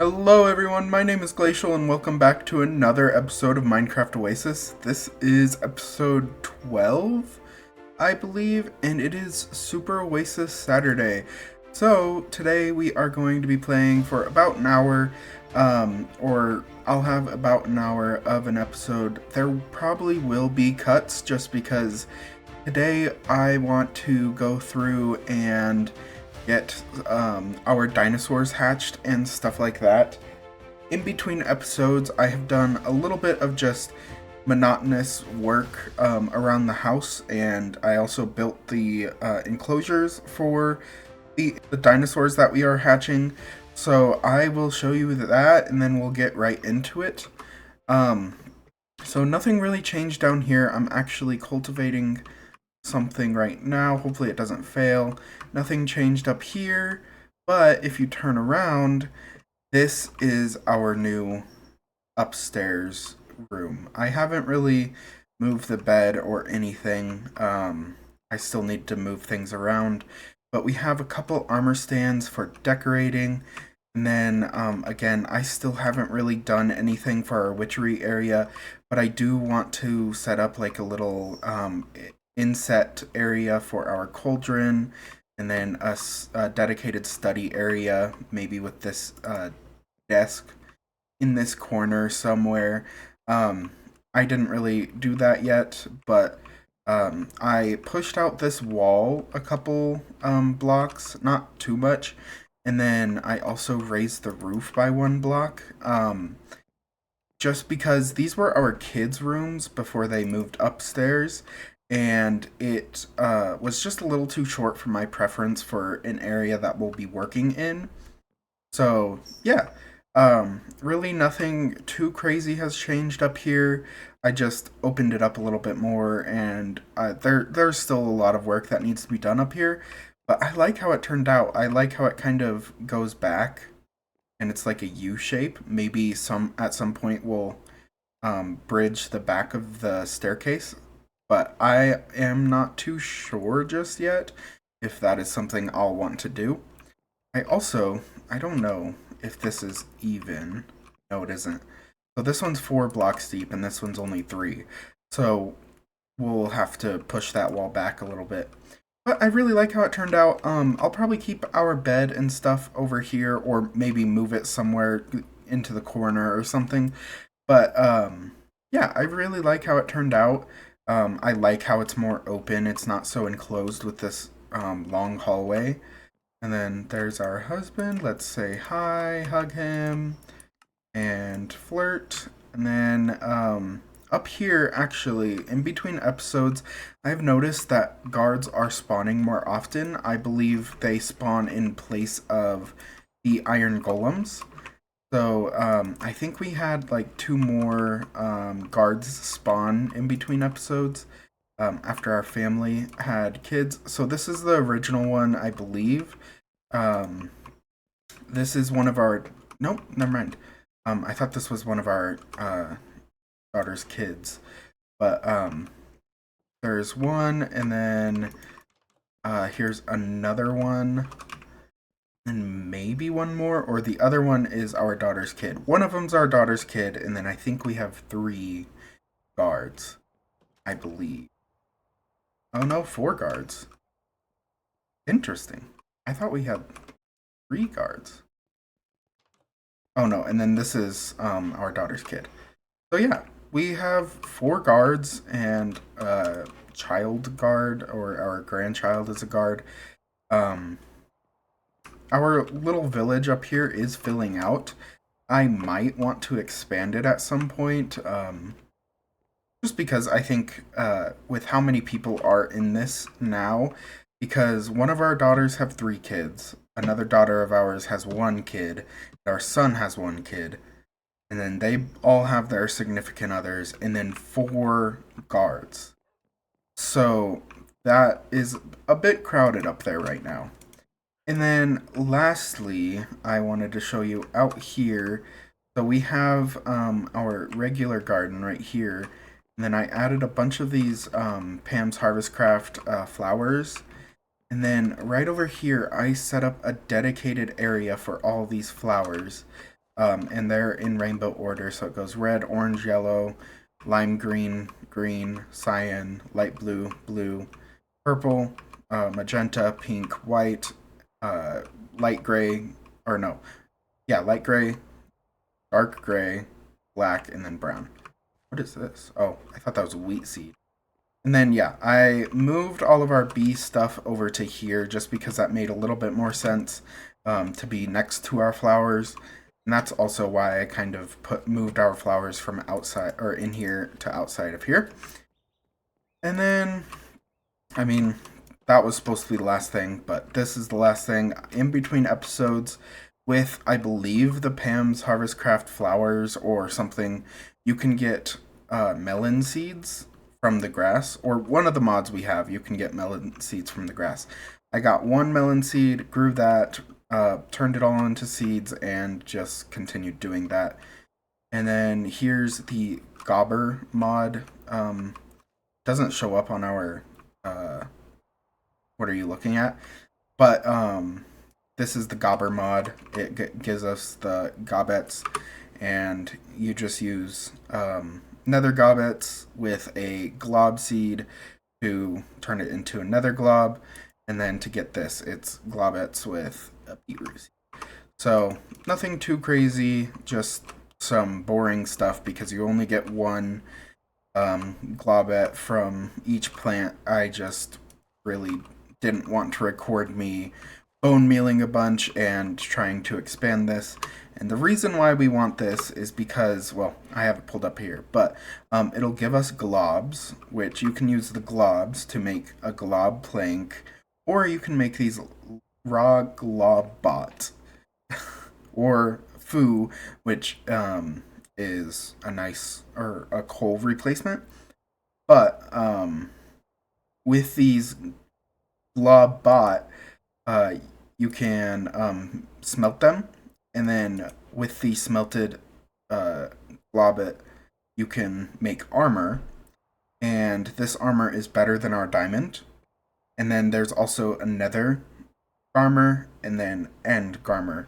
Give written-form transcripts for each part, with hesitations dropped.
Hello everyone, my name is Glacial and welcome back to another episode of Minecraft Oasis. This is episode 12, I believe, and it is Super Oasis Saturday. So today we are going to be playing for about an hour, or I'll have about an hour of an episode. There probably will be cuts just because today I want to go through and get our dinosaurs hatched and stuff like that. In between episodes, I have done a little bit of just monotonous work around the house, and I also built the enclosures for the dinosaurs that we are hatching. So I will show you that, and then we'll get right into it. Um, so nothing really changed down here. I'm actually cultivating something right now. Hopefully it doesn't fail. Nothing changed up here, but if you turn around, this is our new upstairs room. I haven't really moved the bed or anything. I still need to move things around, but we have a couple armor stands for decorating. And then, again, I still haven't really done anything for our witchery area, but I do want to set up like a little inset area for our cauldron, and then a dedicated study area, maybe with this desk in this corner somewhere. Um, I didn't really do that yet, but I pushed out this wall a couple blocks, not too much, and then I also raised the roof by one block. Just because these were our kids' rooms before they moved upstairs, and it was just a little too short for my preference for an area that we'll be working in. So, yeah, really nothing too crazy has changed up here. I just opened it up a little bit more, and there's still a lot of work that needs to be done up here. But I like how it turned out. I like how it kind of goes back, and it's like a U shape. Maybe at some point we'll bridge the back of the staircase, but I am not too sure just yet if that is something I'll want to do. I don't know if this is even. No, it isn't. So this one's 4 blocks deep, and this one's only 3. So we'll have to push that wall back a little bit. But I really like how it turned out. I'll probably keep our bed and stuff over here, or maybe move it somewhere into the corner or something. But yeah, I really like how it turned out. I like how it's more open. It's not so enclosed with this long hallway. And then there's our husband. Let's say hi, hug him, and flirt. And then up here, actually, in between episodes, I've noticed that guards are spawning more often. I believe they spawn in place of the iron golems. So I think we had like 2 more guards spawn in between episodes after our family had kids. So this is the original one, I believe. Um, this is one of our. Nope, never mind. I thought this was one of our daughter's kids, but there's one, and then here's another one, and maybe one more, or the other one is our daughter's kid. One of them's our daughter's kid, and then I think we have 3 guards, I believe. Oh no, 4 guards. Interesting. I thought we had 3 guards. Oh no, and then this is our daughter's kid. So yeah, we have 4 guards and a child guard, or our grandchild is a guard. Um, our little village up here is filling out. I might want to expand it at some point, just because I think with how many people are in this now, because one of our daughters have 3 kids, another daughter of ours has 1 kid, our son has 1 kid, and then they all have their significant others, and then 4 guards. So that is a bit crowded up there right now. And then lastly, I wanted to show you out here. So we have our regular garden right here. And then I added a bunch of these Pam's Harvest Craft flowers. And then right over here, I set up a dedicated area for all these flowers. and they're in rainbow order. So it goes red, orange, yellow, lime green, green, cyan, light blue, blue, purple, magenta, pink, white, uh, light gray, or no, yeah, light gray, dark gray, black, and then brown. What is this? Oh, I thought that was wheat seed. And then, yeah, I moved all of our bee stuff over to here just because that made a little bit more sense to be next to our flowers. And that's also why I kind of moved our flowers from outside or in here to outside of here. And then, I mean, that was supposed to be the last thing, but this is the last thing in between episodes with, I believe, the Pam's Harvestcraft flowers or something. You can get melon seeds from the grass, or one of the mods we have, you can get melon seeds from the grass. I got one melon seed, grew that, turned it all into seeds, and just continued doing that. And then here's the Gobber mod. Doesn't show up on our what are you looking at? But this is the Gobber mod. It gives us the gobbets, and you just use nether gobbets with a glob seed to turn it into a nether glob, and then to get this, it's globbets with a beetroot seed. So nothing too crazy, just some boring stuff because you only get one globet from each plant. I just really didn't want to record me bone mealing a bunch and trying to expand this. And the reason why we want this is because, well, I have it pulled up here, but it'll give us globs, which you can use the globs to make a glob plank, or you can make these raw glob bots, or foo, which is a nice, or a coal replacement. But with these glob bot, you can smelt them, and then with the smelted globet, you can make armor, and this armor is better than our diamond. And then there's also a nether armor, and then end garmer.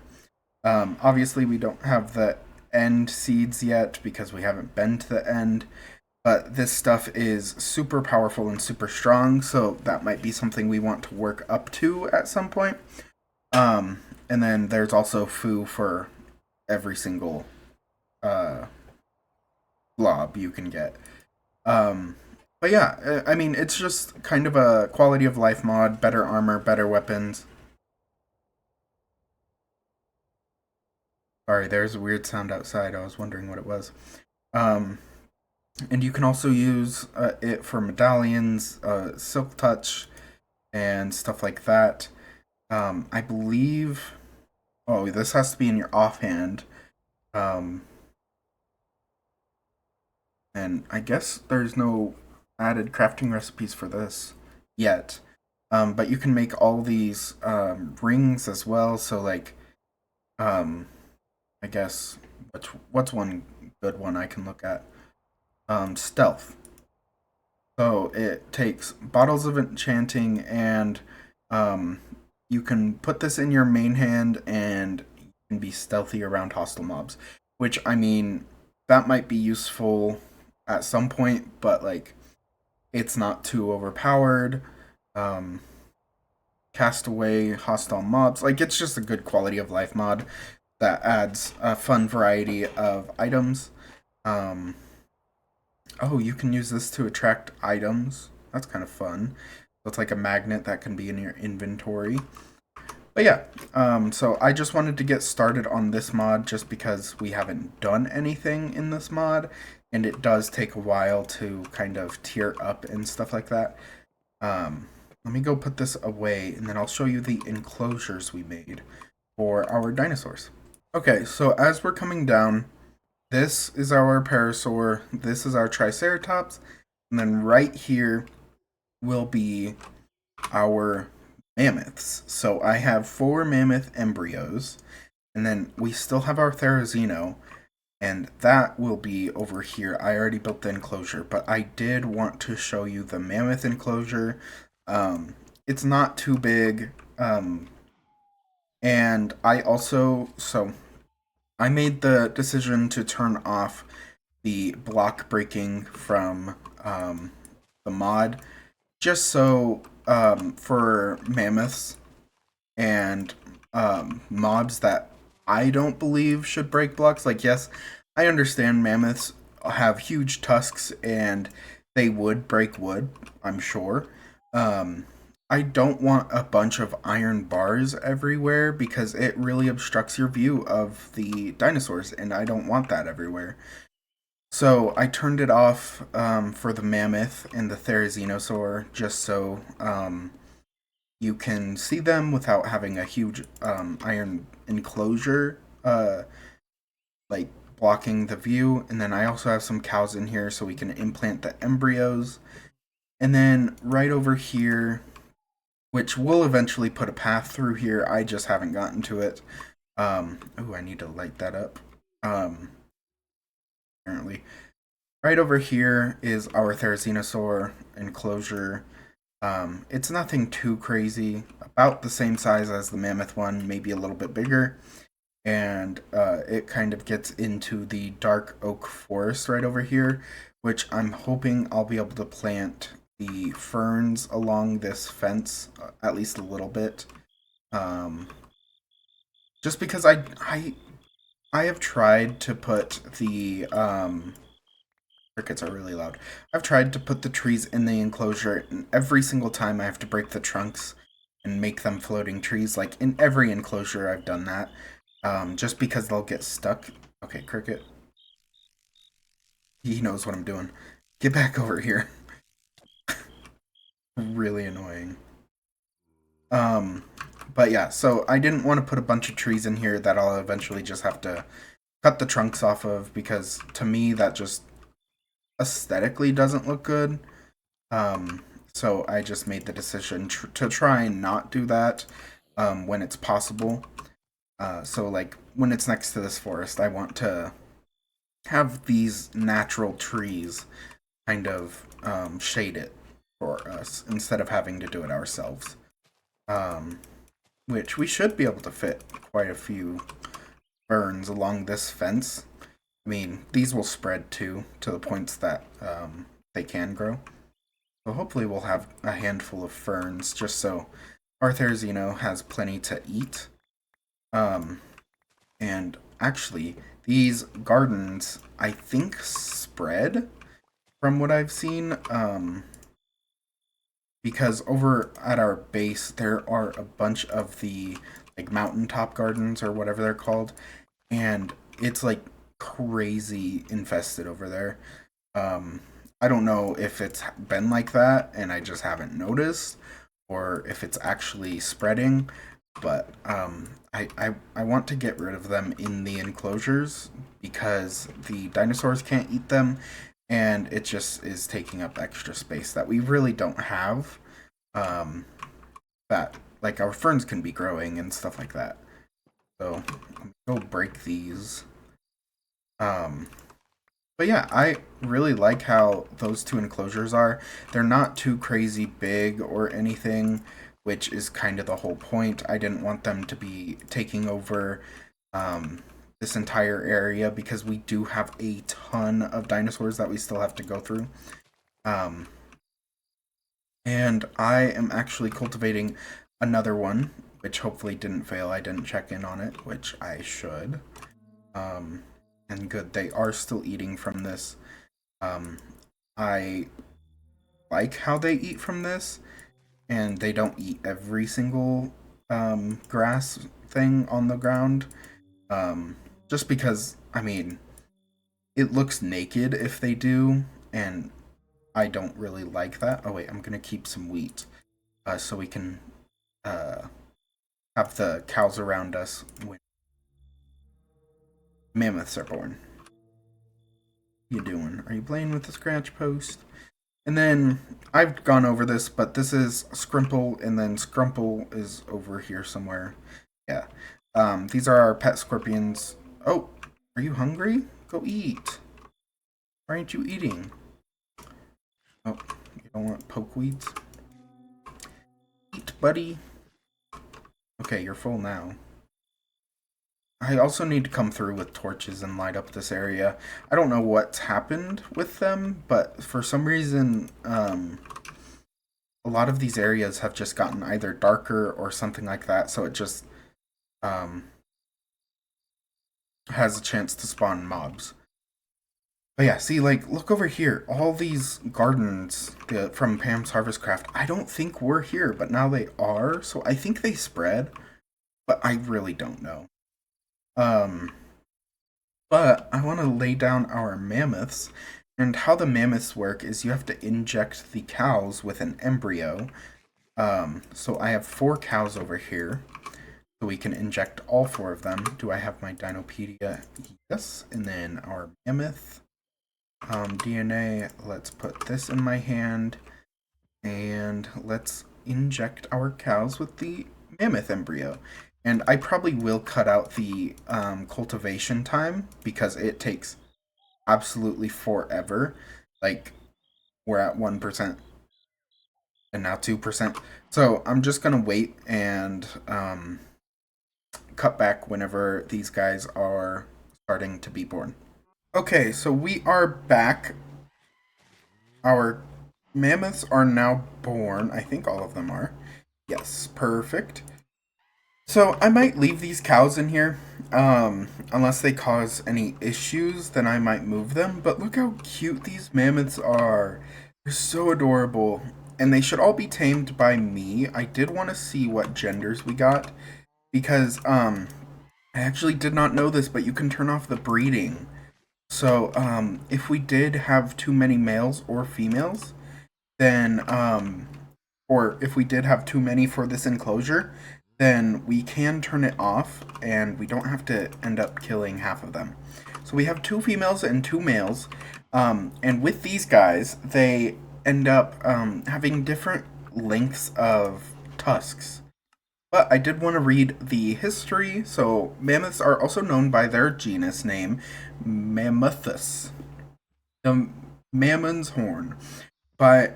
Obviously, we don't have the end seeds yet because we haven't been to the end. But this stuff is super powerful and super strong, so that might be something we want to work up to at some point. And then there's also foo for every single blob you can get. But yeah, I mean, it's just kind of a quality of life mod, better armor, better weapons. Sorry, there's a weird sound outside. I was wondering what it was. And you can also use it for medallions, silk touch, and stuff like that. I believe. Oh, this has to be in your offhand. And I guess there's no added crafting recipes for this yet. But you can make all these rings as well. So like, I guess what's one good one I can look at? Stealth. So it takes bottles of enchanting, and you can put this in your main hand, and you can be stealthy around hostile mobs. Which, I mean, that might be useful at some point, but like, it's not too overpowered. Cast away hostile mobs. Like, it's just a good quality of life mod that adds a fun variety of items. Oh, you can use this to attract items. That's kind of fun. So it's like a magnet that can be in your inventory. But yeah, so I just wanted to get started on this mod just because we haven't done anything in this mod, and it does take a while to kind of tier up and stuff like that. Let me go put this away, and then I'll show you the enclosures we made for our dinosaurs. Okay, so as we're coming down, this is our parasaur, this is our triceratops, and then right here will be our mammoths. So I have 4 mammoth embryos, and then we still have our therizino, and that will be over here. I already built the enclosure, but I did want to show you the mammoth enclosure. It's not too big, and I also, so I made the decision to turn off the block breaking from the mod just so for mammoths and mobs that I don't believe should break blocks. Like, yes, I understand mammoths have huge tusks and they would break wood, I'm sure. Um, I don't want a bunch of iron bars everywhere because it really obstructs your view of the dinosaurs, and I don't want that everywhere. So I turned it off for the mammoth and the therizinosaur just so you can see them without having a huge iron enclosure like blocking the view. And then I also have some cows in here so we can implant the embryos. And then right over here, which will eventually put a path through here, I just haven't gotten to it. Oh, I need to light that up. Apparently. Right over here is our therizinosaur enclosure. It's nothing too crazy, about the same size as the mammoth one, maybe a little bit bigger. And it kind of gets into the dark oak forest right over here, which I'm hoping I'll be able to plant the ferns along this fence at least a little bit. Um, just because I have tried to put the crickets are really loud. I've tried to put the trees in the enclosure, and every single time I have to break the trunks and make them floating trees. Like in every enclosure, I've done that. Just because they'll get stuck. Okay, cricket. He knows what I'm doing. Get back over here. Really annoying. Um, but yeah, so I didn't want to put a bunch of trees in here that I'll eventually just have to cut the trunks off of because to me that just aesthetically doesn't look good. Um, so I just made the decision to try and not do that when it's possible. So like when it's next to this forest, I want to have these natural trees kind of shade it for us instead of having to do it ourselves. Um, which we should be able to fit quite a few ferns along this fence. I mean, these will spread too to the points that they can grow. So hopefully we'll have a handful of ferns just so Artherzino has plenty to eat. Um, and actually, these gardens, I think, spread from what I've seen. Because over at our base, there are a bunch of the like mountaintop gardens or whatever they're called, and it's like crazy infested over there. Um, I don't know if it's been like that and I just haven't noticed, or if it's actually spreading. But I want to get rid of them in the enclosures because the dinosaurs can't eat them, and it just is taking up extra space that we really don't have. Um, that like our ferns can be growing and stuff like that. So go break these. Um, but yeah, I really like how those two enclosures are. They're not too crazy big or anything, which is kind of the whole point. I didn't want them to be taking over this entire area because we do have a ton of dinosaurs that we still have to go through. Um, and I am actually cultivating another one, which hopefully didn't fail. I didn't check in on it, which I should. Um, and good, they are still eating from this. Um, I like how they eat from this, and they don't eat every single grass thing on the ground. Just because, I mean, it looks naked if they do, and I don't really like that. Oh, wait, I'm gonna keep some wheat so we can uh, have the cows around us when mammoths are born. What you doing? Are you playing with the scratch post? And then I've gone over this, but this is Scrimple, and then Scrumple is over here somewhere. Yeah. These are our pet scorpions. Oh, are you hungry? Go eat. Why aren't you eating? Oh, you don't want pokeweeds? Eat, buddy. Okay, you're full now. I also need to come through with torches and light up this area. I don't know what's happened with them, but for some reason, a lot of these areas have just gotten either darker or something like that, so it just um, has a chance to spawn mobs. But yeah, see, like, look over here. All these gardens from Pam's Harvest Craft, I don't think were here, but now they are, so I think they spread, but I really don't know. Um, but I want to lay down our mammoths, and how the mammoths work is you have to inject the cows with an embryo. So I have 4 cows over here, so we can inject all 4 of them. Do I have my Dinopedia? Yes, and then our mammoth. DNA, let's put this in my hand, and let's inject our cows with the mammoth embryo. And I probably will cut out the cultivation time because it takes absolutely forever. Like, we're at 1% and now 2%. So I'm just going to wait and cut back whenever these guys are starting to be born. Okay, so we are back. Our mammoths are now born. I think all of them are. Yes, perfect. So I might leave these cows in here, unless they cause any issues, then I might move them. But look how cute these mammoths are. They're so adorable. And they should all be tamed by me. I did want to see what genders we got, because, I actually did not know this, but you can turn off the breeding. So, if we did have too many males or females, then, or if we did have too many for this enclosure, then we can turn it off and we don't have to end up killing half of them. So we have 2 females and 2 males, and with these guys, they end up having different lengths of tusks. But I did want to read the history. So mammoths are also known by their genus name, MAMMOTHS, the mammon's horn. I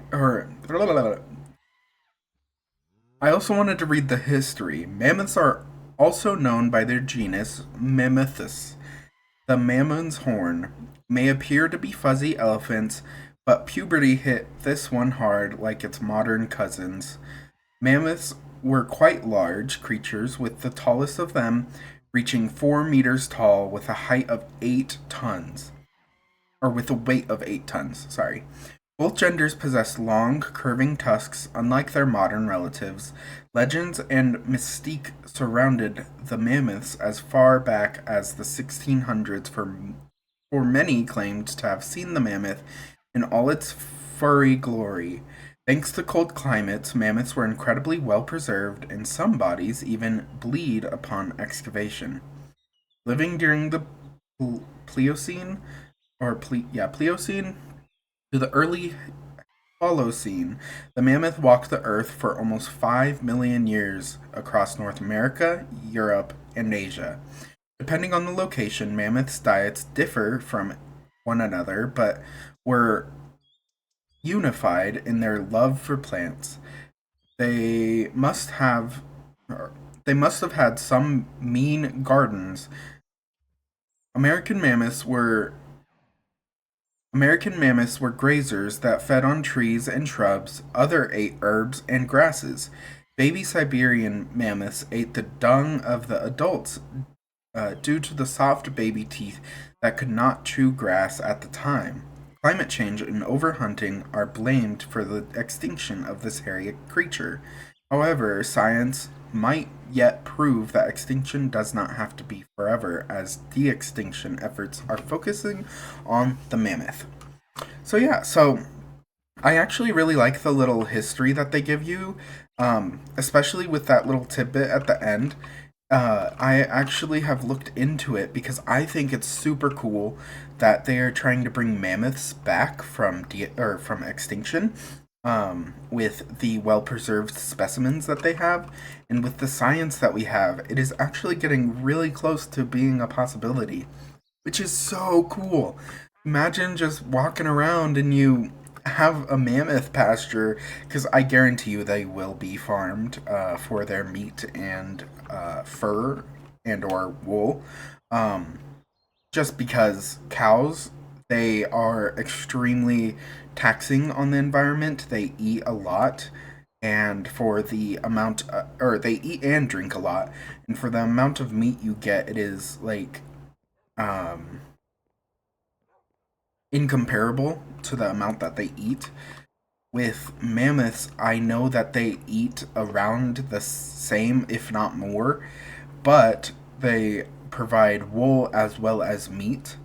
also wanted to read the history. Mammoths are also known by their genus Mammothus. The mammon's horn may appear to be fuzzy elephants, but puberty hit this one hard like its modern cousins. Mammoths were quite large creatures, with the tallest of them reaching 4 meters tall with a height of 8 tons. Or with a weight of 8 tons, sorry. Both genders possess long, curving tusks, unlike their modern relatives. Legends and mystique surrounded the mammoths as far back as the 1600s, for many claimed to have seen the mammoth in all its furry glory. Thanks to cold climates, mammoths were incredibly well preserved, and some bodies even bleed upon excavation. Living during the Pliocene, Pliocene, to the early Holocene, the mammoth walked the earth for almost 5 million years across North America, Europe, and Asia. Depending on the location, mammoths' diets differ from one another, but were unified in their love for plants. They must have they must have had some mean gardens. American mammoths were American mammoths were grazers that fed on trees and shrubs, other ate herbs and grasses. Baby Siberian mammoths ate the dung of the adults due to the soft baby teeth that could not chew grass at the time. Climate change and overhunting are blamed for the extinction of this hairy creature. However, science might yet prove that extinction does not have to be forever, as de-extinction efforts are focusing on the mammoth. So yeah, so I actually really like the little history that they give you, especially with that little tidbit at the end. I actually have looked into it because I think it's super cool that they are trying to bring mammoths back from extinction, with the well preserved specimens that they have, and with the science that we have. It is actually getting really close to being a possibility, which is so cool. Imagine just walking around and you have a mammoth pasture, because I guarantee you they will be farmed for their meat and fur and or wool. Um, just because cows, they are extremely taxing on the environment. They eat a lot, and for the amount, or they eat and drink a lot, and for the amount of meat you get, it is like um, incomparable to the amount that they eat. With mammoths, I know that they eat around the same, if not more, but they provide wool as well as meat,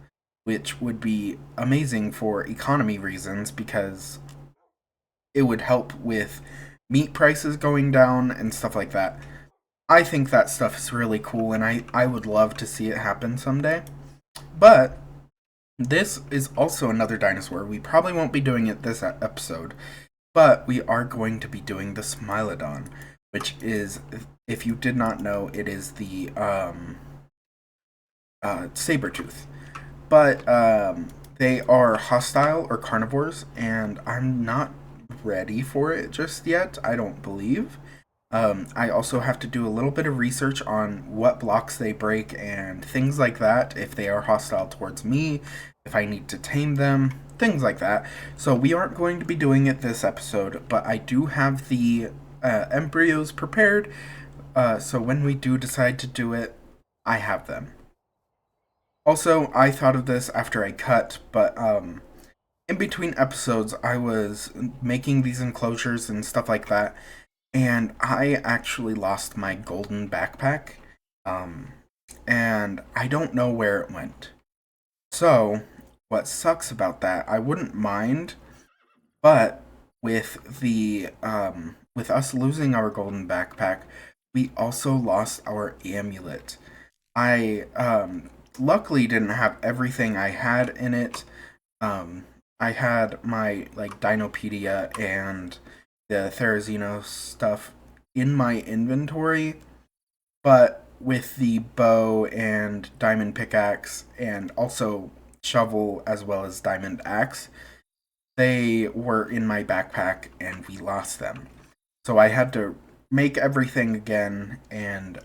which would be amazing for economy reasons because it would help with meat prices going down and stuff like that. I think that stuff is really cool and I would love to see it happen someday. But this is also another dinosaur. We probably won't be doing it this episode, but we are going to be doing the Smilodon, which is, if you did not know, it is the saber tooth. But they are hostile or carnivores, and I'm not ready for it just yet. I don't believe. I also have to do a little bit of research on what blocks they break and things like that. If they are hostile towards me, if I need to tame them, things like that. So we aren't going to be doing it this episode, but I do have the embryos prepared. So when we do decide to do it, I have them. Also, I thought of this after I cut, but in between episodes, I was making these enclosures and stuff like that, and I actually lost my golden backpack, um, and I don't know where it went. So, what sucks about that, I wouldn't mind, but with us losing our golden backpack, we also lost our amulet. I luckily didn't have everything I had in it. Um, I had my like Dinopedia and the Therizino stuff in my inventory, but with the bow and diamond pickaxe and also shovel as well as diamond axe, they were in my backpack and we lost them. So I had to make everything again, and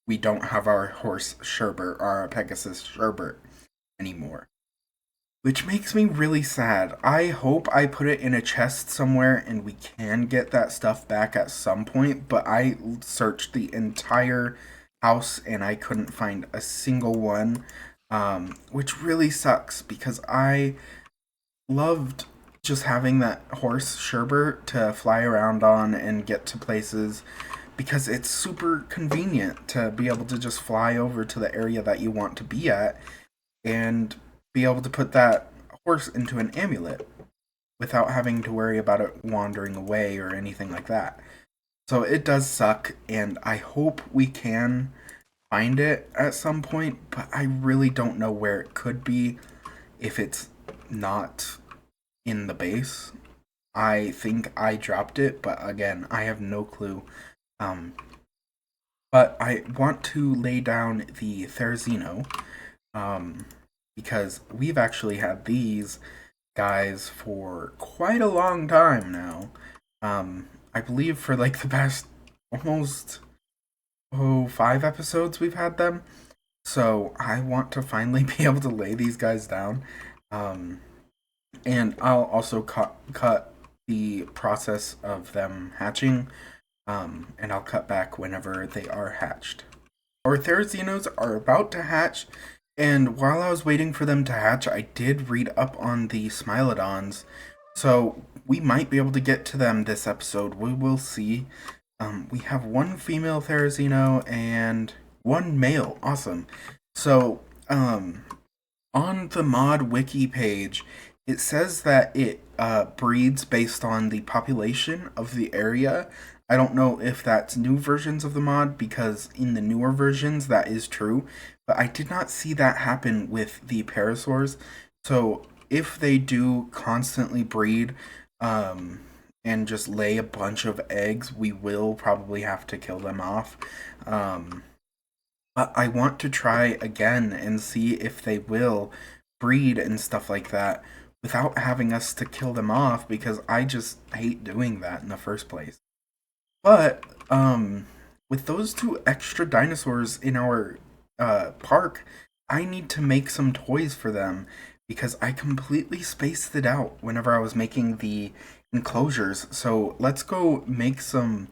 we don't have our horse Sherbert, our Pegasus Sherbert anymore. Which makes me really sad. I hope I put it in a chest somewhere and we can get that stuff back at some point, but I searched the entire house and I couldn't find a single one, which really sucks because I loved just having that horse Sherbert to fly around on and get to places because it's super convenient to be able to just fly over to the area that you want to be at and be able to put that horse into an amulet without having to worry about it wandering away or anything like that. So it does suck, and I hope we can find it at some point, but I really don't know where it could be if it's not in the base. I think I dropped it, but again, I have no clue. Um, but I want to lay down the Therizino, um, because we've actually had these guys for quite a long time now. I believe for like the past almost 5 episodes we've had them. So I want to finally be able to lay these guys down. Um, and I'll also cut the process of them hatching. And I'll cut back whenever they are hatched. Our Therazinos are about to hatch, and while I was waiting for them to hatch, I did read up on the Smilodons, so we might be able to get to them this episode. We will see. We have one female Therizino and one male. Awesome. So, on the mod wiki page, it says that it breeds based on the population of the area. I don't know if that's new versions of the mod, because in the newer versions that is true, but I did not see that happen with the parasaurs. So if they do constantly breed and just lay a bunch of eggs, we will probably have to kill them off. Um, but I want to try again and see if they will breed and stuff like that without having us to kill them off, because I just hate doing that in the first place. But with those two extra dinosaurs in our park, I need to make some toys for them because I completely spaced it out whenever I was making the enclosures. So let's go make some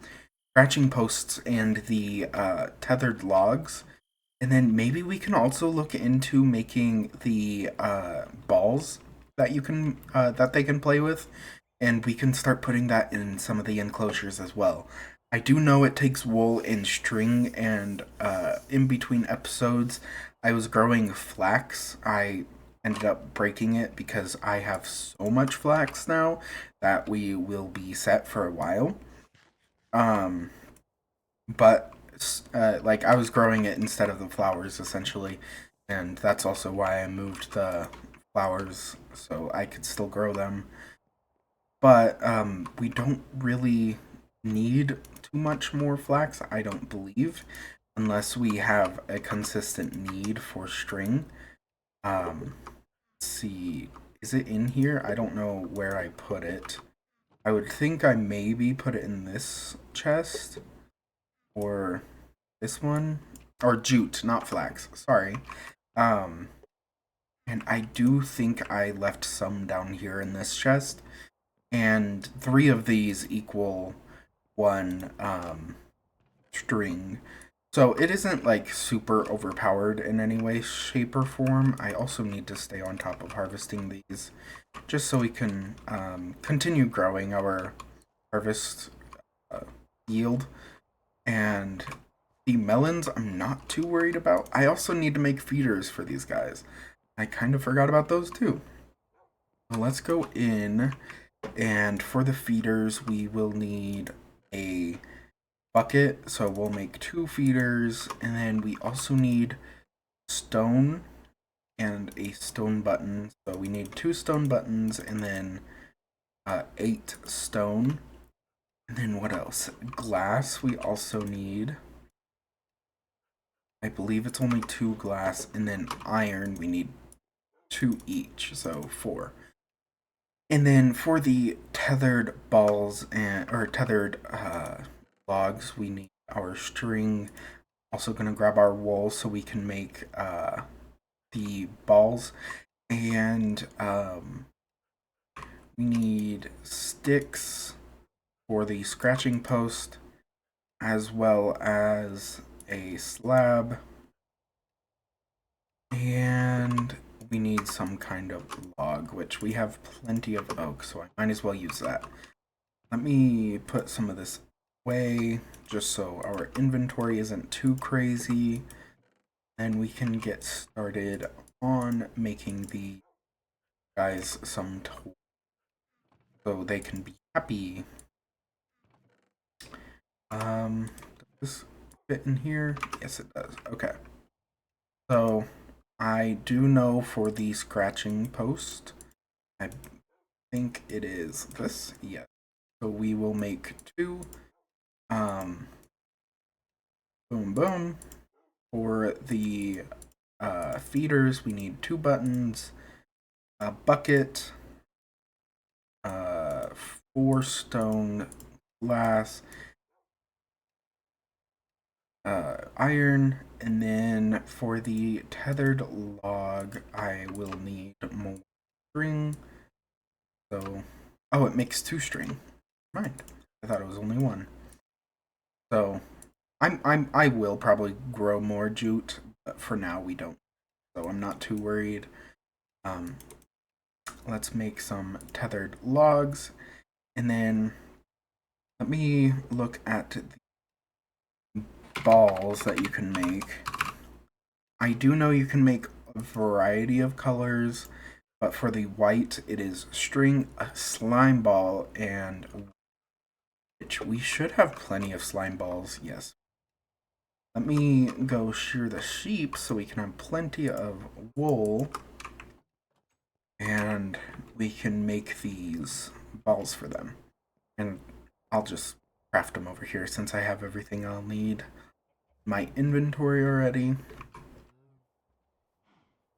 scratching posts and the tethered logs. And then maybe we can also look into making the balls that that they can play with, and we can start putting that in some of the enclosures as well. I do know it takes wool and string, and in between episodes, I was growing flax. I ended up breaking it because I have so much flax now that we will be set for a while. Um, but like I was growing it instead of the flowers essentially, and that's also why I moved the flowers so I could still grow them. But we don't really need too much more flax, I don't believe, unless we have a consistent need for string. Let's see, is it in here? I don't know where I put it. I would think I maybe put it in this chest or this one, or jute, not flax. Sorry. Um, and I do think I left some down here in this chest, and three of these equal one string. So it isn't like super overpowered in any way, shape, or form. I also need to stay on top of harvesting these just so we can continue growing our harvest uh, yield. And the melons, I'm not too worried about. I also need to make feeders for these guys. I kind of forgot about those too. So let's go in, and for the feeders, we will need a bucket. So we'll make 2 feeders, and then we also need stone and a stone button. So we need 2 stone buttons, and then 8 stone. And then what else? Glass we also need. I believe it's only 2 glass, and then iron we need 2 each, so 4. And then for the tethered balls and or tethered logs, we need our string. Also gonna grab our wool so we can make the balls, and we need sticks for the scratching post, as well as a slab, and we need some kind of log, which we have plenty of oak, so I might as well use that. Let me put some of this away just so our inventory isn't too crazy, and we can get started on making the guys some tools so they can be happy. Does this fit in here? Yes, it does. Okay. So I do know for the scratching post, I think it is this. Yes. So we will make 2. Boom, boom. For the feeders, we need 2 buttons, a bucket, 4 stone, glass, iron, and then for the tethered log, I will need more string. So, oh, it makes 2 string. Mind, I thought it was only 1. So, I will probably grow more jute, but for now we don't. So I'm not too worried. Let's make some tethered logs, and then let me look at the balls that you can make. I do know you can make a variety of colors, but for the white, it is string, a slime ball, and which we should have plenty of slime balls. Yes. Let me go shear the sheep so we can have plenty of wool, and we can make these balls for them. And I'll just craft them over here since I have everything I'll need my inventory already.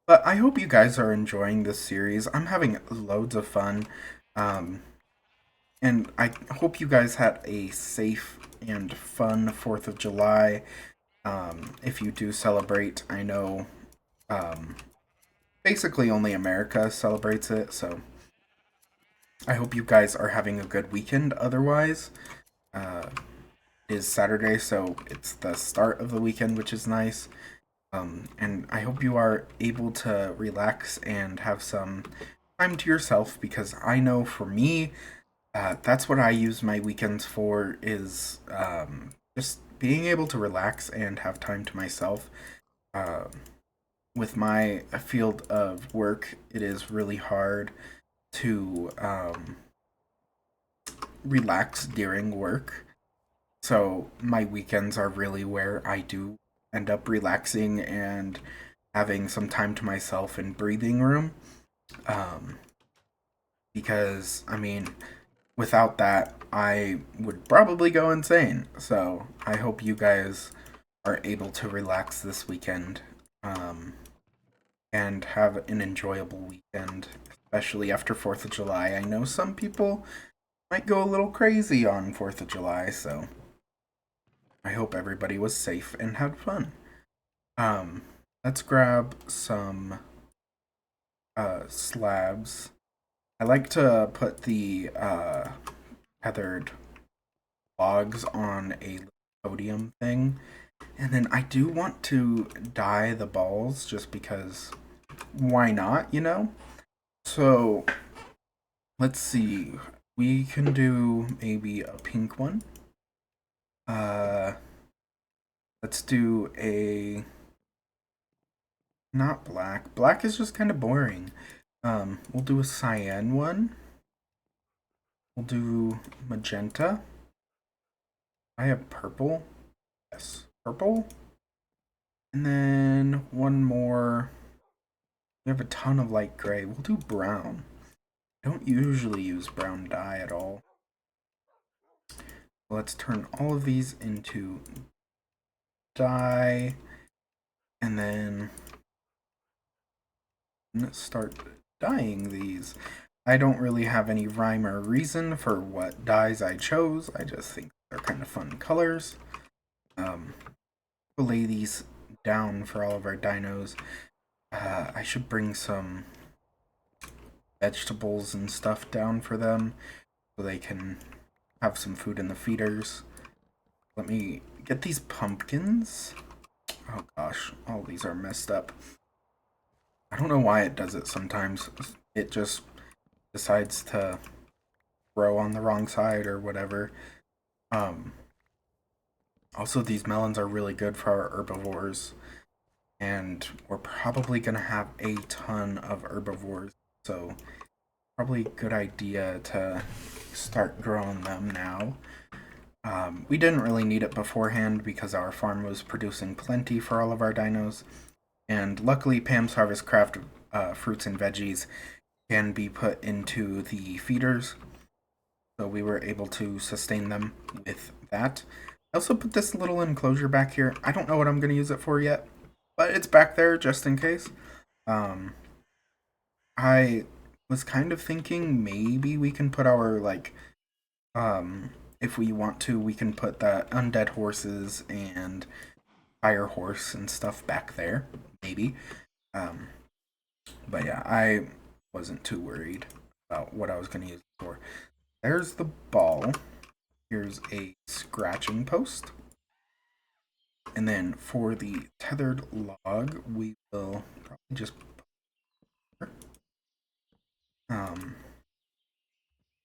But I hope you guys are enjoying this series. I'm having loads of fun. And I hope you guys had a safe and fun 4th of July. If you do celebrate, I know um, basically only America celebrates it, so I hope you guys are having a good weekend otherwise. Uh, it is Saturday, so it's the start of the weekend, which is nice. And I hope you are able to relax and have some time to yourself because I know for me, that's what I use my weekends for is just being able to relax and have time to myself. Uh, with my field of work, it is really hard to relax during work. So my weekends are really where I do end up relaxing and having some time to myself and breathing room. Um, because, I mean, without that, I would probably go insane. So I hope you guys are able to relax this weekend um, and have an enjoyable weekend, especially after 4th of July. I know some people might go a little crazy on 4th of July, so I hope everybody was safe and had fun. Um, let's grab some slabs. I like to put the tethered logs on a podium thing. And then I do want to dye the balls just because why not, you know? So let's see. We can do maybe a pink one. Uh let's do a not black. Black is just kind of boring. We'll do a cyan one. We'll do magenta. I have purple. Yes, purple. And then one more. We have a ton of light gray. We'll do brown. I don't usually use brown dye at all. Let's turn all of these into dye. And then start dyeing these. I don't really have any rhyme or reason for what dyes I chose. I just think they're kind of fun colors. We'll lay these down for all of our dinos. I should bring some vegetables and stuff down for them so they can have some food in the feeders. Let me get these pumpkins. Oh gosh, all these are messed up. I don't know why it does it sometimes. It just decides to grow on the wrong side or whatever. Um, Also, these melons are really good for our herbivores. And we're probably going to have a ton of herbivores. So, probably a good idea to start growing them now. We didn't really need it beforehand because our farm was producing plenty for all of our dinos. And luckily, Pam's Harvest Craft fruits and veggies can be put into the feeders. So we were able to sustain them with that. I also put this little enclosure back here. I don't know what I'm going to use it for yet, but it's back there just in case. Um, I was kind of thinking maybe we can put our, like, if we want to, we can put the undead horses and fire horse and stuff back there, maybe. Um, but yeah, I wasn't too worried about what I was going to use it for. There's the ball. Here's a scratching post. And then for the tethered log, we will probably just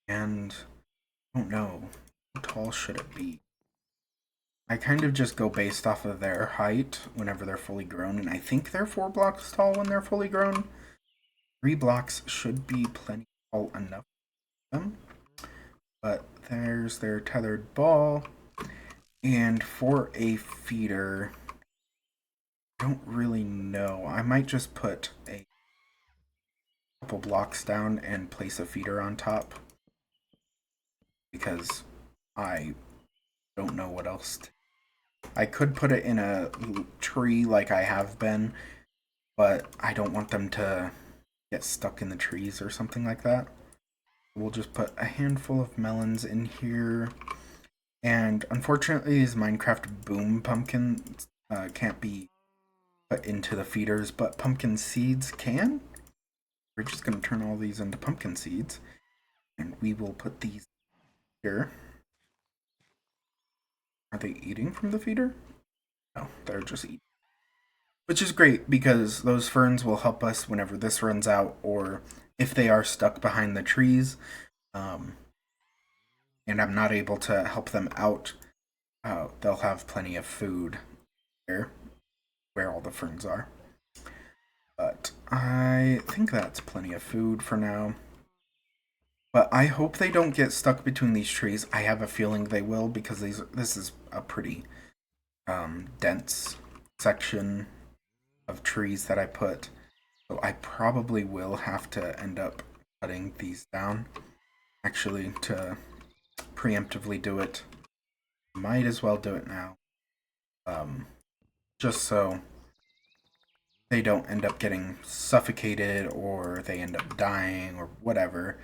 and I don't know, how tall should it be? I kind of just go based off of their height whenever they're fully grown, and I think they're 4 blocks tall when they're fully grown. 3 blocks should be plenty tall enough for them. But there's their tethered ball. And for a feeder, I don't really know. I might just put a couple blocks down and place a feeder on top because I don't know what else. I could put it in a tree like I have been, but I don't want them to get stuck in the trees or something like that. We'll just put a handful of melons in here. And unfortunately, these Minecraft boom pumpkins can't be put into the feeders, but pumpkin seeds can. We're just going to turn all these into pumpkin seeds, and we will put these here. Are they eating from the feeder? No, they're just eating. Which is great because those ferns will help us whenever this runs out, or if they are stuck behind the trees, um, and I'm not able to help them out, they'll have plenty of food there where all the ferns are. But I think that's plenty of food for now. But I hope they don't get stuck between these trees. I have a feeling they will because this is a pretty dense section of trees that I put. So I probably will have to end up cutting these down. Actually, to preemptively do it, might as well do it now. Just so they don't end up getting suffocated or they end up dying or whatever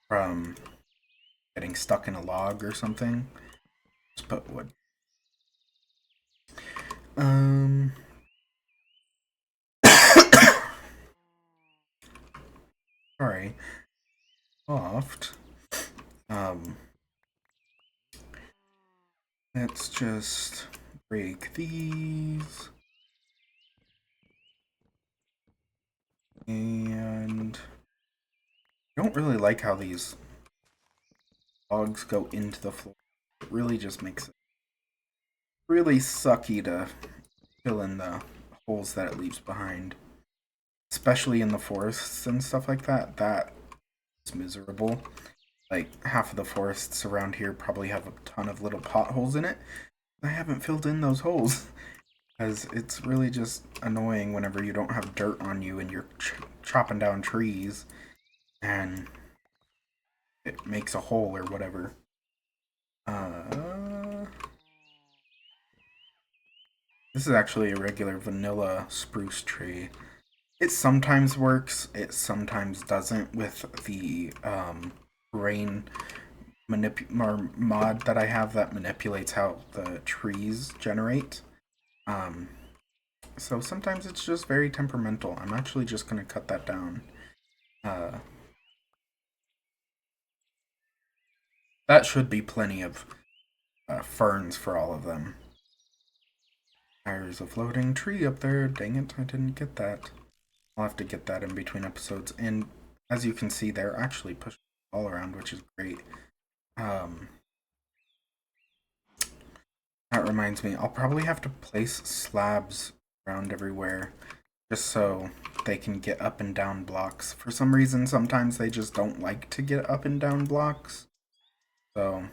from getting stuck in a log or something. Just put wood. Sorry. Soft. Let's just break these. And I don't really like how these logs go into the floor. It really just makes it really sucky to fill in the holes that it leaves behind. Especially in the forests and stuff like that. That is miserable. Like, half of the forests around here probably have a ton of little potholes in it. I haven't filled in those holes. Because it's really just annoying whenever you don't have dirt on you and you're chopping down trees and it makes a hole or whatever. This is actually a regular vanilla spruce tree. It sometimes works, it sometimes doesn't with the rain mod that I have that manipulates how the trees generate. So sometimes it's just very temperamental. I'm actually just going to cut that down. That should be plenty of ferns for all of them. There's a floating tree up there. Dang it, I didn't get that. I'll have to get that in between episodes. And as you can see, they're actually pushing all around, which is great. That reminds me, I'll probably have to place slabs around everywhere just so they can get up and down blocks. For some reason, sometimes they just don't like to get up and down blocks. So,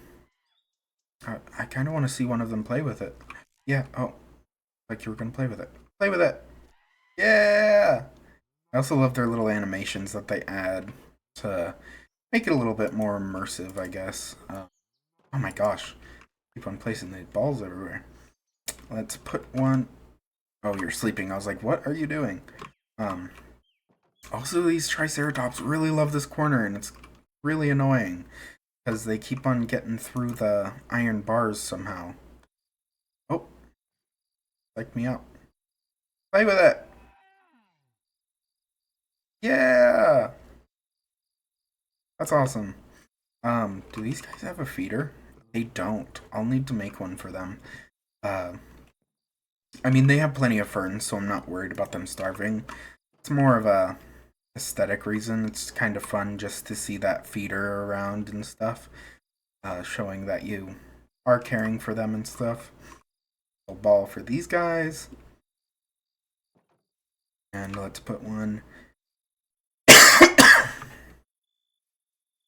I kind of want to see one of them play with it. Yeah, oh, like you were going to play with it. Play with it! Yeah! I also love their little animations that they add to make it a little bit more immersive, I guess. Oh my gosh. Keep on placing the balls everywhere. Let's put one. Oh, you're sleeping. I was like, what are you doing? Also, these Triceratops really love this corner, and it's really annoying because they keep on getting through the iron bars somehow. Oh, psych me out. Play with it. Yeah, that's awesome. Do these guys have a feeder? They don't. I'll need to make one for them. Uh, I mean, they have plenty of ferns, so I'm not worried about them starving. It's more of a aesthetic reason. It's kind of fun just to see that feeder around and stuff, showing that you are caring for them and stuff. A ball for these guys. And let's put one.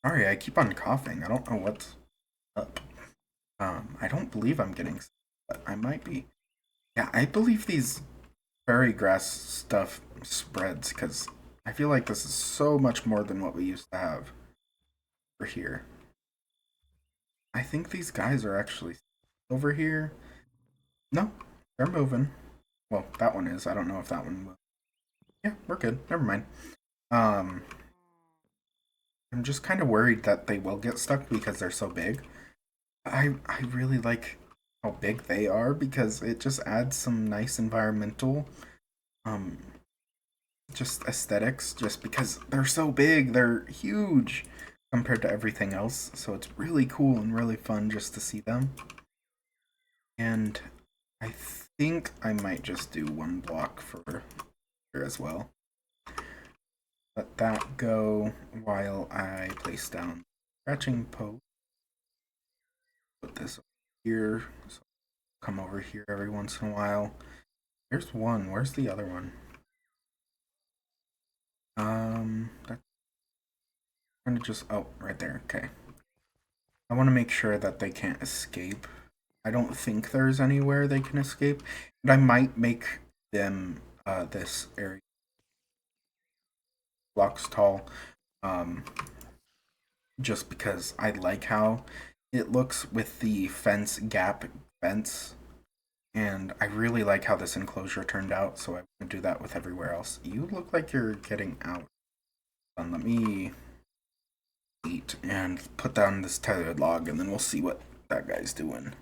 Sorry, I keep on coughing. I don't know what's up. I don't believe I'm getting sick, but I might be. Yeah, I believe these fairy grass stuff spreads because I feel like this is so much more than what we used to have over here. I think these guys are actually over here. No, they're moving. Well, that one is. I don't know if that one will. Yeah, we're good. Never mind. Um, I'm just kind of worried that they will get stuck because they're so big. I really like how big they are because it just adds some nice environmental um just aesthetics just because they're so big, they're huge compared to everything else. So it's really cool and really fun just to see them. And I think I might just do one block for here as well. Let that go while I place down scratching post. Put this over here. So come over here every once in a while. There's one. Where's the other one? That's kind of just, oh, right there. Okay. I want to make sure that they can't escape. I don't think there's anywhere they can escape. And I might make them this area blocks tall. Um, just because I like how it looks with the fence gap fence. And I really like how this enclosure turned out, so I would do that with everywhere else. You look like you're getting out. Let me eat and put down this tethered log, and then we'll see what that guy's doing.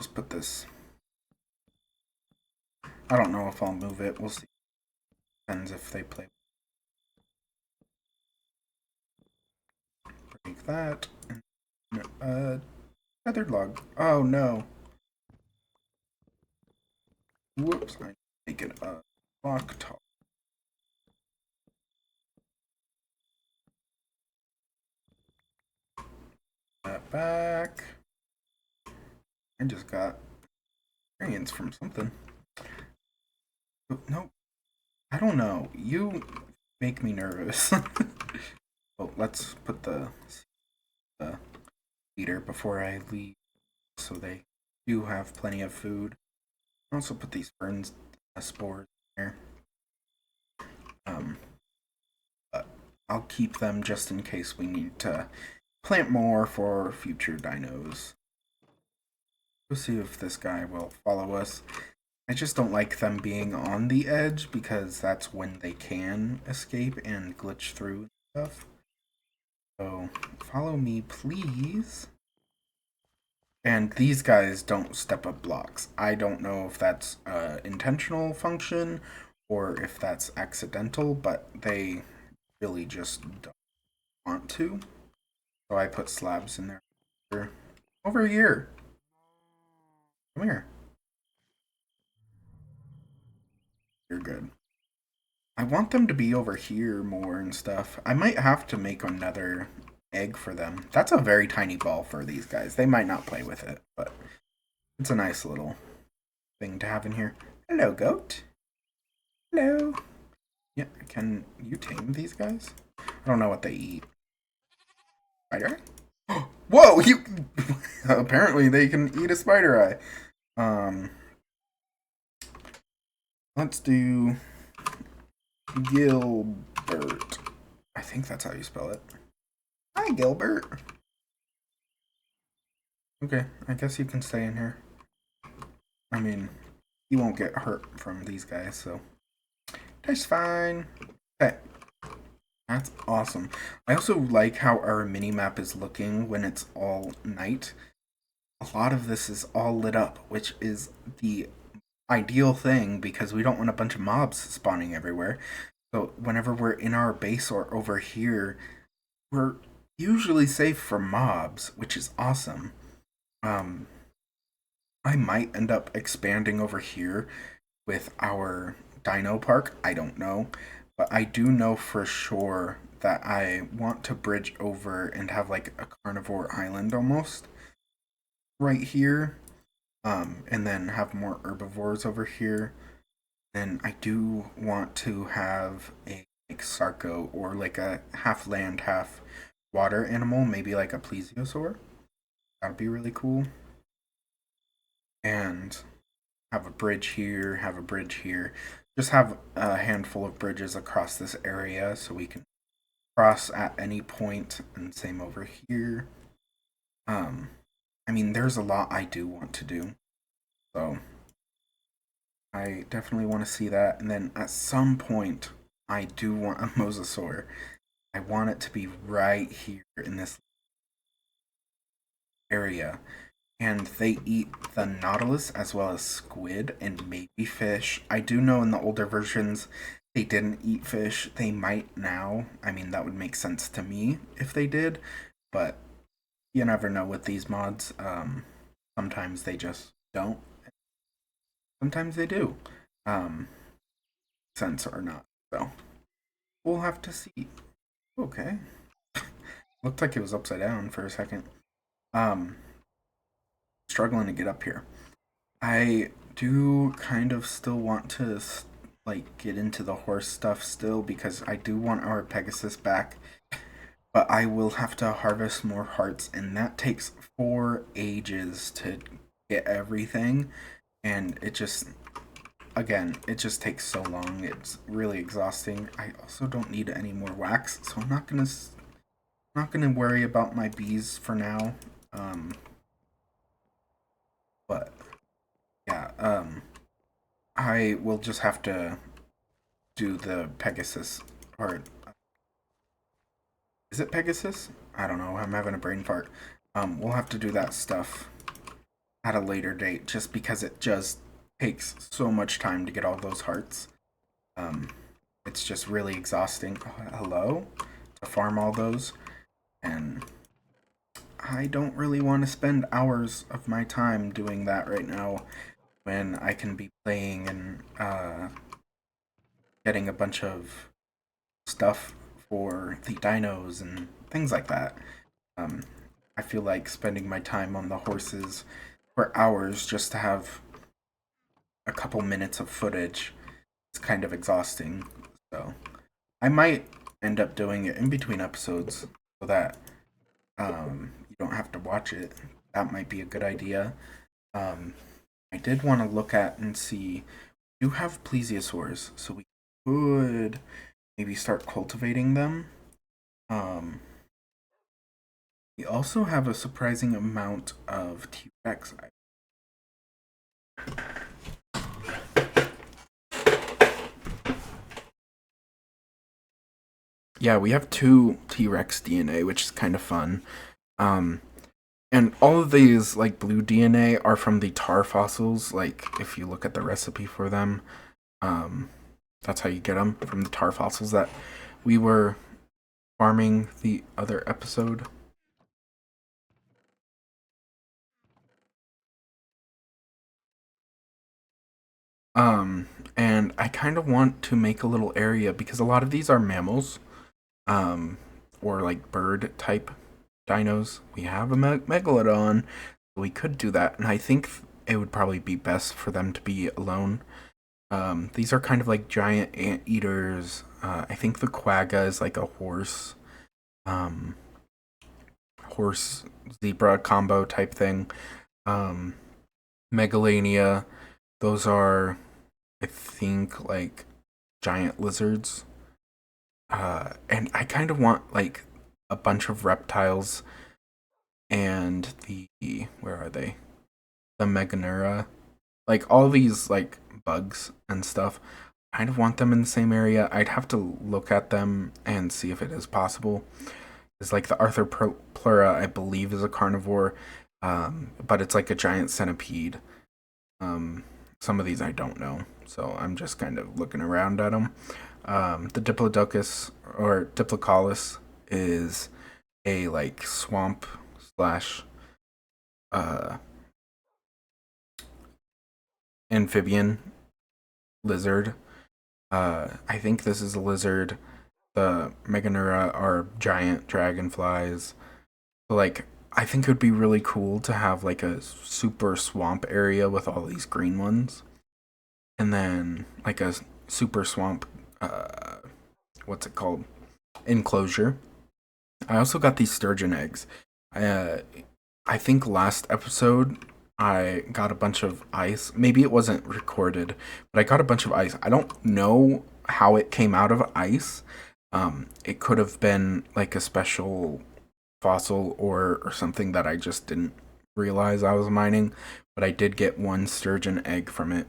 Just put this. I don't know if I'll move it. We'll see. Depends if they play. Break that. Tethered log. Oh no. Whoops. I make it a block tall. That back. I just got experience from something. No, I don't know. You make me nervous. Oh, let's put the feeder before I leave so they do have plenty of food. Also put these ferns spores there. But I'll keep them just in case we need to plant more for future dinos. We'll see if this guy will follow us. I just don't like them being on the edge because that's when they can escape and glitch through stuff. So follow me, please. And these guys don't step up blocks. I don't know if that's intentional function or if that's accidental, but they really just don't want to. So I put slabs in there. Over here. Come here. You're good. I want them to be over here more and stuff. I might have to make another egg for them. That's a very tiny ball for these guys. They might not play with it, but it's a nice little thing to have in here. Hello, goat. Hello. Yeah, can you tame these guys? I don't know what they eat. Spider eye? Whoa, you apparently they can eat a spider eye. Let's do Gilbert. I think that's how you spell it. Hi, Gilbert. Okay, I guess you can stay in here. I mean, you won't get hurt from these guys, so that's fine. Okay, that's awesome. I also like how our mini map is looking when it's all night. A lot of this is all lit up, which is the ideal thing because we don't want a bunch of mobs spawning everywhere. So whenever we're in our base or over here, we're usually safe from mobs, which is awesome. I might end up expanding over here with our dino park. I don't know. But I do know for sure that I want to bridge over and have like a carnivore island almost right here. And then have more herbivores over here. And I do want to have a like Sarco or like a half land, half water animal, maybe like a plesiosaur. That would be really cool. And have a bridge here, have a bridge here. Just have a handful of bridges across this area so we can cross at any point, and same over here. I mean, there's a lot I do want to do. So I definitely want to see that. And then at some point, I do want a mosasaur. I want it to be right here in this area. And they eat the nautilus as well as squid and maybe fish. I do know in the older versions they didn't eat fish. They might now. I mean, that would make sense to me if they did, but you never know with these mods. Sometimes they just don't. Sometimes they do. Um, Sense or not. So we'll have to see. Okay. Looked like it was upside down for a second. Um, Struggling to get up here. I do kind of still want to like get into the horse stuff still because I do want our Pegasus back, but I will have to harvest more hearts and that takes 4 ages to get everything, and it just again, it just takes so long. It's really exhausting. I also don't need any more wax, so I'm not gonna worry about my bees for now. Um, but yeah, I will just have to do the Pegasus, or is it Pegasus? I don't know. I'm having a brain fart. We'll have to do that stuff at a later date, just because it just takes so much time to get all those hearts. Um, it's just really exhausting. Oh, hello, to farm all those, and I don't really want to spend hours of my time doing that right now when I can be playing and getting a bunch of stuff for the dinos and things like that. Um, I feel like spending my time on the horses for hours just to have a couple minutes of footage is kind of exhausting. So I might end up doing it in between episodes so that you don't have to watch it. That might be a good idea. Um, I did want to look at and see. We do have plesiosaurs, so we could maybe start cultivating them. Um, we also have a surprising amount of T-Rex. Yeah, we have 2 T-Rex DNA, which is kind of fun. Um, and all of these, like, blue DNA are from the tar fossils. Like, if you look at the recipe for them, um, that's how you get them, from the tar fossils that we were farming the other episode. And I kind of want to make a little area because a lot of these are mammals, um, or like bird type dinos. We have a megalodon, so we could do that, and I think it would probably be best for them to be alone. These are kind of like giant ant eaters. I think the quagga is like a um, horse zebra combo type thing. Um, Megalania, those are, I think, like giant lizards. And I kind of want like a bunch of reptiles and where are they? The Meganura, like all these like bugs and stuff. I kind of want them in the same area. I'd have to look at them and see if it is possible. It's like the Arthroplura, I believe, is a carnivore, but it's like a giant centipede. Some of these I don't know, so I'm just kind of looking around at them. The Diplodocus or Diplocaulus is a like swamp slash uh, amphibian lizard. I think this is a lizard. The Meganura are giant dragonflies. So, like, I think it would be really cool to have like a super swamp area with all these green ones, and then like a super swamp. What's it called? Enclosure. I also got these sturgeon eggs. Uh, I think last episode I got a bunch of ice. Maybe it wasn't recorded, but I got a bunch of ice. I don't know how it came out of ice. It could have been like a special fossil or something that I just didn't realize I was mining, but I did get one sturgeon egg from it.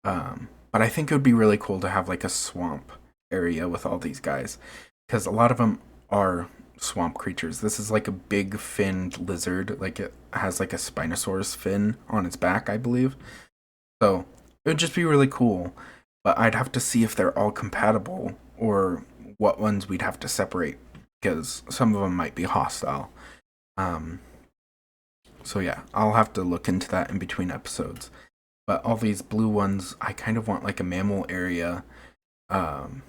But I think it would be really cool to have like a swamp area with all these guys. because a lot of them are swamp creatures. This is like a big finned lizard, like it has like a Spinosaurus fin on its back, I believe. So it would just be really cool, but I'd have to see if they're all compatible or what ones we'd have to separate because some of them might be hostile. Um, so yeah, I'll have to look into that in between episodes. But all these blue ones, I kind of want like a mammal area, um,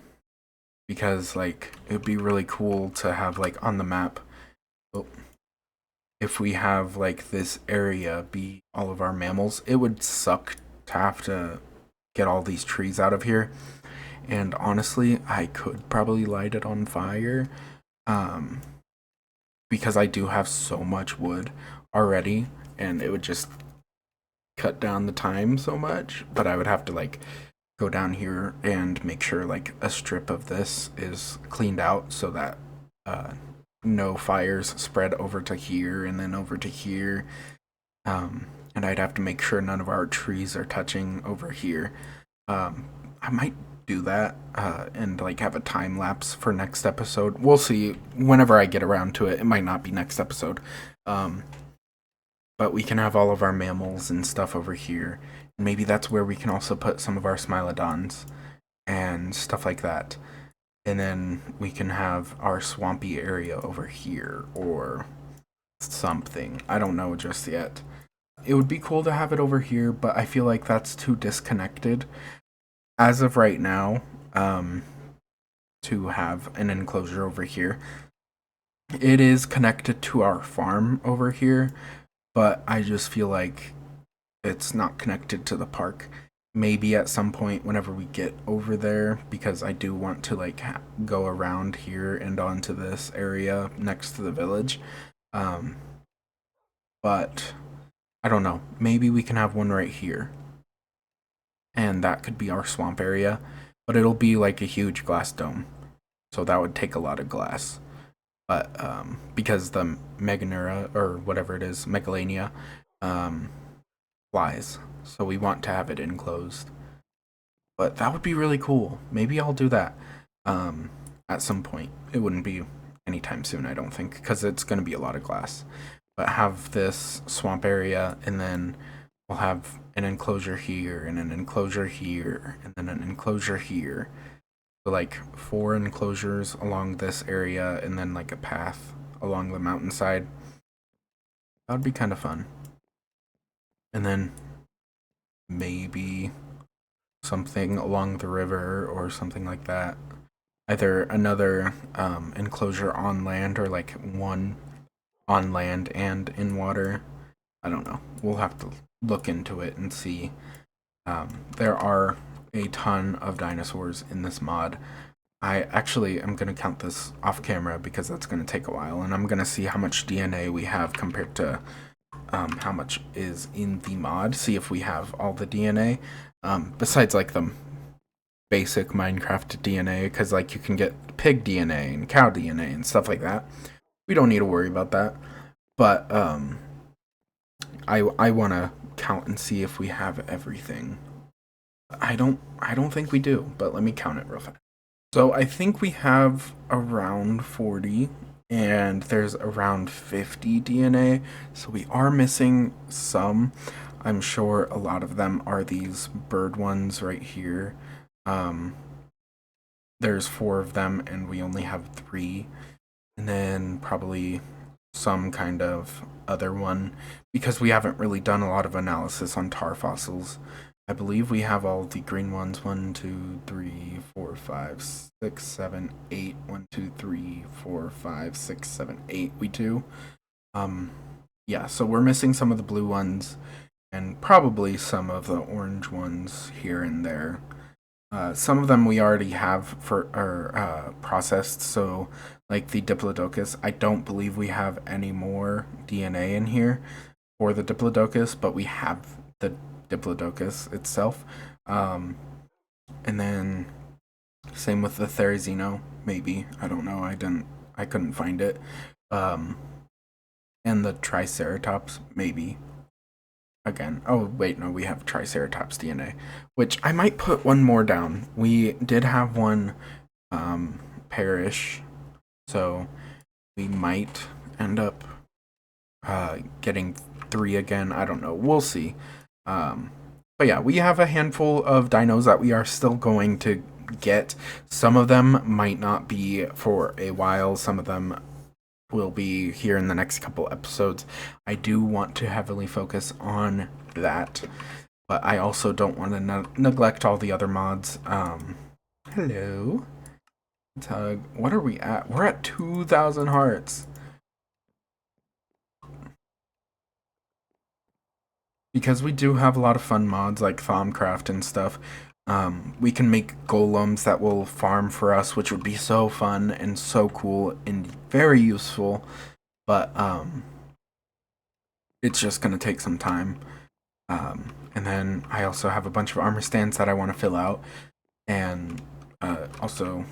because like it would be really cool to have like on the map. Oh, if we have like this area be all of our mammals, it would suck to have to get all these trees out of here. And honestly, I could probably light it on fire, um, because I do have so much wood already, and it would just cut down the time so much. But I would have to like go down here and make sure like a strip of this is cleaned out so that uh, no fires spread over to here and then over to here. And I'd have to make sure none of our trees are touching over here. I might do that and like have a time lapse for next episode. We'll see whenever I get around to it. It might not be next episode. But we can have all of our mammals and stuff over here. And maybe that's where we can also put some of our Smilodons and stuff like that. And then we can have our swampy area over here or something. I don't know just yet. It would be cool to have it over here, but I feel like that's too disconnected as of right now, to have an enclosure over here. It is connected to our farm over here, but I just feel like it's not connected to the park. Maybe at some point whenever we get over there, because I do want to like go around here and onto this area next to the village. But I don't know. Maybe we can have one right here, and that could be our swamp area, but it'll be like a huge glass dome, so that would take a lot of glass. But because the Meganura or whatever it is, Megalania, um, flies, so we want to have it enclosed. But that would be really cool. Maybe I'll do that at some point. It wouldn't be anytime soon, I don't think, because it's going to be a lot of glass. But have this swamp area, and then we'll have an enclosure here, and an enclosure here, and then an enclosure here. So like 4 enclosures along this area, and then like a path along the mountainside. That would be kind of fun. And then maybe something along the river or something like that. Either another enclosure on land or like one on land and in water. I don't know. We'll have to look into it and see. There are a ton of dinosaurs in this mod. I actually am going to count this off camera because that's going to take a while, and I'm going to see how much DNA we have compared to how much is in the mod. See if we have all the DNA. Besides like the basic Minecraft DNA, because like you can get pig DNA and cow DNA and stuff like that. We don't need to worry about that. But I want to count and see if we have everything. I don't think we do, but let me count it real fast. So I think we have around 40, and there's around 50 DNA. So we are missing some. I'm sure a lot of them are these bird ones right here. There's 4 of them, and we only have 3. And then probably some kind of other one, because we haven't really done a lot of analysis on tar fossils. I believe we have all the green ones. 1, 2, 3, 4, 5, 6, 7, 8. 1, 2, 3, 4, 5, 6, 7, 8. We do. Yeah, so we're missing some of the blue ones and probably some of the orange ones here and there. Some of them we already have processed, so like the Diplodocus, I don't believe we have any more DNA in here for the Diplodocus, but we have the Diplodocus itself. And then same with the Therizino, maybe. I don't know, I couldn't find it. And the Triceratops, maybe. Again. Oh, wait, no, we have Triceratops DNA, which I might put one more down. We did have one perish So we might end up getting 3 again. I don't know. We'll see. But yeah, we have a handful of dinos that we are still going to get. Some of them might not be for a while. Some of them will be here in the next couple episodes. I do want to heavily focus on that, but I also don't want to neglect all the other mods. Hello. Tug. What are we at? We're at 2,000 hearts. Because we do have a lot of fun mods like Thaumcraft and stuff, we can make golems that will farm for us, which would be so fun and so cool and very useful. But it's just going to take some time. And then I also have a bunch of armor stands that I want to fill out. And also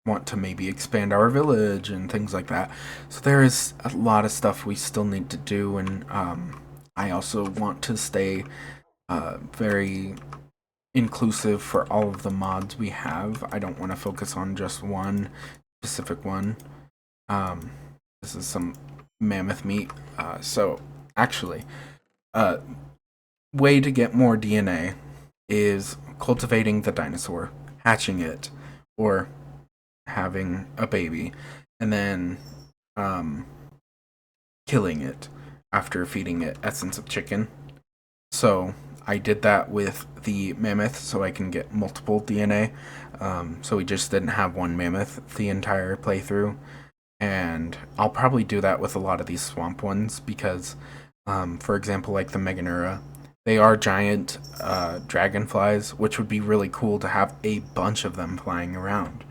want to maybe expand our village and things like that. So there is a lot of stuff we still need to do, and I also want to stay very inclusive for all of the mods we have. I don't want to focus on just one specific one. This is some mammoth meat. So actually, way to get more DNA is cultivating the dinosaur, hatching it, or having a baby, and then killing it after feeding it essence of chicken. So I did that with the mammoth so I can get multiple DNA. So we just didn't have one mammoth the entire playthrough. And I'll probably do that with a lot of these swamp ones because, for example, like the Meganura, they are giant dragonflies, which would be really cool to have a bunch of them flying around.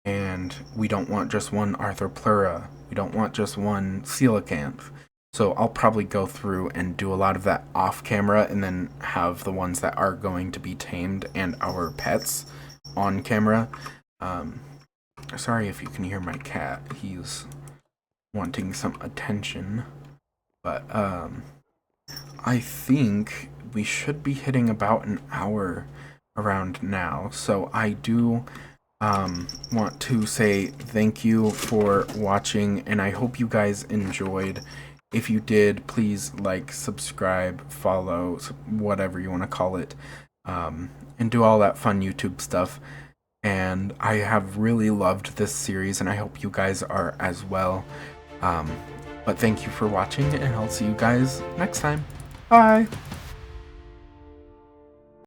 And we don't want just one Arthropleura. We don't want just one coelacanth. So I'll probably go through and do a lot of that off camera and then have the ones that are going to be tamed and our pets on camera. Sorry if you can hear my cat. He's wanting some attention. But I think we should be hitting about an hour around now. So I do want to say thank you for watching, and I hope you guys enjoyed. If you did, please like, subscribe, follow, whatever you want to call it, and do all that fun YouTube stuff. And I have really loved this series, and I hope you guys are as well. But thank you for watching, and I'll see you guys next time. Bye!